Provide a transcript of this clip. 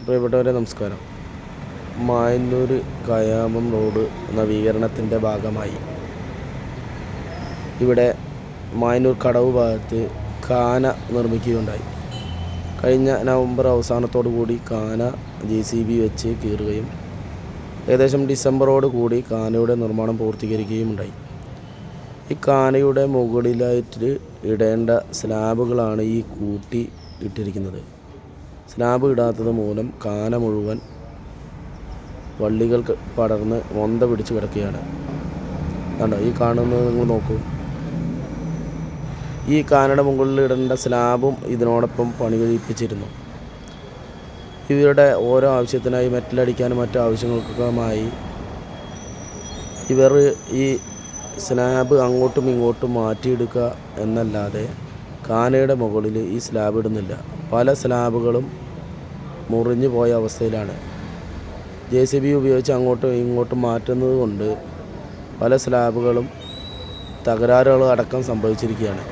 പ്രിയപ്പെട്ടവരെ നമസ്കാരം. മായന്നൂർ കയാമം റോഡ് നവീകരണത്തിൻ്റെ ഭാഗമായി ഇവിടെ മായന്നൂർ കടവ് ഭാഗത്ത് കാന നിർമ്മിക്കുകയുണ്ടായി. കഴിഞ്ഞ നവംബർ അവസാനത്തോടു കൂടി കാന JCB വെച്ച് കീറുകയും ഏകദേശം ഡിസംബറോട് കൂടി കാനയുടെ നിർമ്മാണം പൂർത്തീകരിക്കുകയും ഉണ്ടായി. ഈ കാനയുടെ മുകളിലായിട്ട് ഇടേണ്ട സ്ലാബുകളാണ് ഈ കൂട്ടി ഇട്ടിരിക്കുന്നത്. സ്ലാബ് ഇടാത്തത് മൂലം കാന മുഴുവൻ വള്ളികൾ പടർന്ന് മൊന്ത പിടിച്ച് കിടക്കുകയാണ്. കണ്ടോ, ഈ കാണുന്നത് നിങ്ങൾ നോക്കൂ. ഈ കാനയുടെ മുകളിൽ ഇടേണ്ട സ്ലാബും ഇതിനോടൊപ്പം പണി കഴിപ്പിച്ചിരുന്നു. ഇവരുടെ ഓരോ ആവശ്യത്തിനായി മെറ്റലടിക്കാനും മറ്റു ആവശ്യങ്ങൾക്കുമായി ഇവർ ഈ സ്ലാബ് അങ്ങോട്ടും ഇങ്ങോട്ടും മാറ്റിയെടുക്കുക എന്നല്ലാതെ കാനയുടെ മുകളിൽ ഈ സ്ലാബ് ഇടുന്നില്ല. പല സ്ലാബുകളും മുറിഞ്ഞു പോയ അവസ്ഥയിലാണ്. JCB ഉപയോഗിച്ച് അങ്ങോട്ടും ഇങ്ങോട്ടും മാറ്റുന്നത് കൊണ്ട് പല സ്ലാബുകളും തകരാറുകൾ അടക്കം സംഭവിച്ചിരിക്കുകയാണ്.